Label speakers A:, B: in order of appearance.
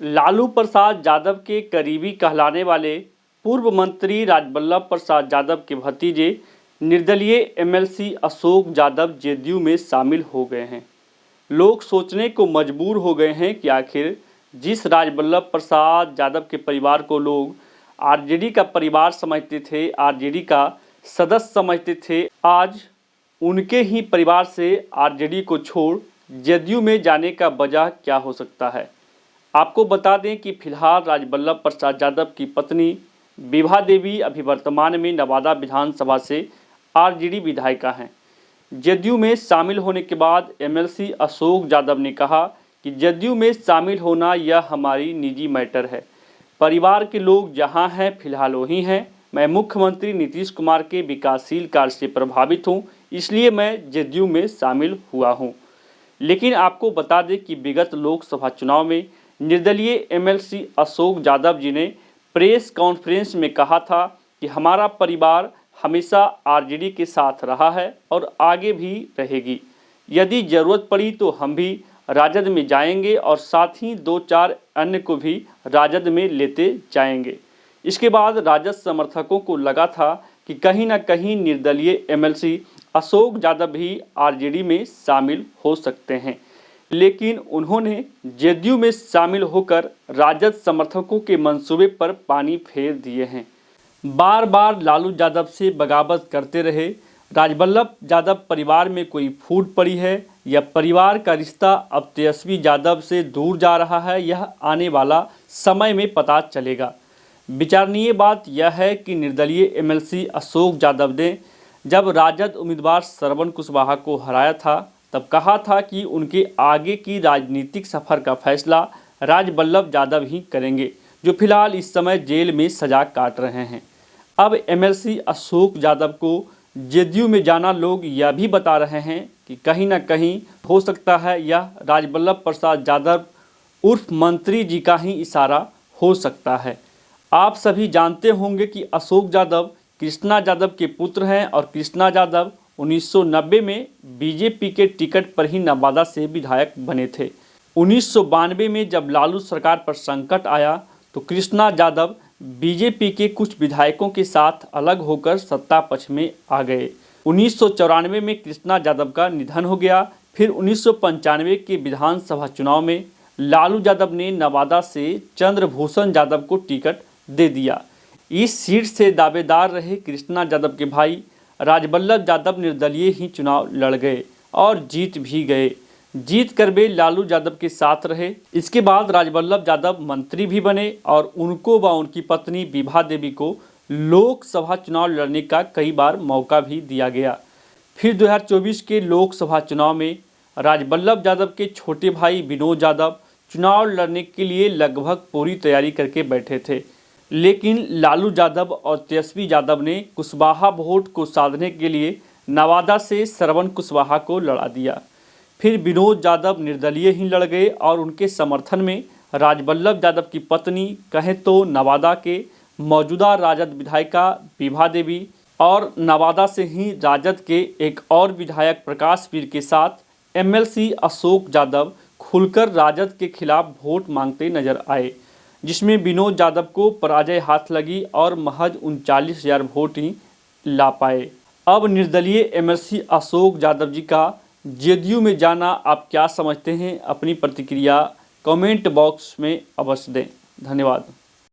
A: लालू प्रसाद यादव के करीबी कहलाने वाले पूर्व मंत्री राजबल्लभ प्रसाद यादव के भतीजे निर्दलीय एमएलसी अशोक यादव जेडीयू में शामिल हो गए हैं। लोग सोचने को मजबूर हो गए हैं कि आखिर जिस राजबल्लभ प्रसाद यादव के परिवार को लोग आरजेडी का परिवार समझते थे, आरजेडी का सदस्य समझते थे, आज उनके ही परिवार से आरजेडी को छोड़ जेडीयू में जाने का वजह क्या हो सकता है। आपको बता दें कि फिलहाल राजबल्लभ प्रसाद यादव की पत्नी विभा देवी अभी वर्तमान में नवादा विधानसभा से आरजेडी विधायिका हैं। जेडीयू में शामिल होने के बाद एमएलसी अशोक यादव ने कहा कि जेडीयू में शामिल होना यह हमारी निजी मैटर है। परिवार के लोग जहां हैं फिलहाल वहीं हैं। मैं मुख्यमंत्री नीतीश कुमार के विकासशील कार्य से प्रभावित हूं, इसलिए मैं जेडीयू में शामिल हुआ हूं। लेकिन आपको बता दें कि विगत लोकसभा चुनाव में निर्दलीय एमएलसी अशोक यादव जी ने प्रेस कॉन्फ्रेंस में कहा था कि हमारा परिवार हमेशा आरजेडी के साथ रहा है और आगे भी रहेगी। यदि ज़रूरत पड़ी तो हम भी राजद में जाएंगे और साथ ही 2-4 अन्य को भी राजद में लेते जाएंगे। इसके बाद राजद समर्थकों को लगा था कि कहीं ना कहीं निर्दलीय एमएलसी अशोक यादव भी आरजेडी में शामिल हो सकते हैं, लेकिन उन्होंने जेडीयू में शामिल होकर राजद समर्थकों के मंसूबे पर पानी फेर दिए हैं। बार बार लालू यादव से बगावत करते रहे। राजबल्लभ यादव परिवार में कोई फूट पड़ी है या परिवार का रिश्ता अब तेजस्वी यादव से दूर जा रहा है, यह आने वाला समय में पता चलेगा। विचारणीय बात यह है कि निर्दलीय एमएलसी अशोक यादव ने जब राजद उम्मीदवार श्रवण कुशवाहा को हराया था तब कहा था कि उनके आगे की राजनीतिक सफ़र का फैसला राजबल्लभ यादव ही करेंगे, जो फिलहाल इस समय जेल में सजा काट रहे हैं। अब एमएलसी अशोक यादव को जेडीयू में जाना लोग यह भी बता रहे हैं कि कहीं ना कहीं हो सकता है यह राजबल्लभ प्रसाद यादव उर्फ मंत्री जी का ही इशारा हो सकता है। आप सभी जानते होंगे कि अशोक यादव कृष्णा यादव के पुत्र हैं और कृष्णा यादव 1990 में बीजेपी के टिकट पर ही नवादा से विधायक बने थे। 1992 में जब लालू सरकार पर संकट आया तो कृष्णा यादव बीजेपी के कुछ विधायकों के साथ अलग होकर सत्ता पक्ष में आ गए। 1994 में कृष्णा यादव का निधन हो गया। फिर 1995 के विधानसभा चुनाव में लालू यादव ने नवादा से चंद्रभूषण यादव को टिकट दे दिया। इस सीट से दावेदार रहे कृष्णा यादव के भाई राजबल्लभ यादव निर्दलीय ही चुनाव लड़ गए और जीत भी गए। जीत कर वे लालू यादव के साथ रहे। इसके बाद राजबल्लभ यादव मंत्री भी बने और उनको व उनकी पत्नी विभा देवी को लोकसभा चुनाव लड़ने का कई बार मौका भी दिया गया। फिर 2024 के लोकसभा चुनाव में राजबल्लभ यादव के छोटे भाई विनोद यादव चुनाव लड़ने के लिए लगभग पूरी तैयारी करके बैठे थे, लेकिन लालू यादव और तेजस्वी यादव ने कुशवाहा वोट को साधने के लिए नवादा से श्रवण कुशवाहा को लड़ा दिया। फिर विनोद यादव निर्दलीय ही लड़ गए और उनके समर्थन में राजबल्लभ यादव की पत्नी कहें तो नवादा के मौजूदा राजद विधायिका विभा देवी और नवादा से ही राजद के एक और विधायक प्रकाश वीर के साथ एमएलसी अशोक यादव खुलकर राजद के खिलाफ वोट मांगते नजर आए, जिसमें विनोद यादव को पराजय हाथ लगी और महज 39,000 वोट ही ला पाए। अब निर्दलीय एमएलसी अशोक यादव जी का जेडीयू में जाना आप क्या समझते हैं? अपनी प्रतिक्रिया कमेंट बॉक्स में अवश्य दें। धन्यवाद।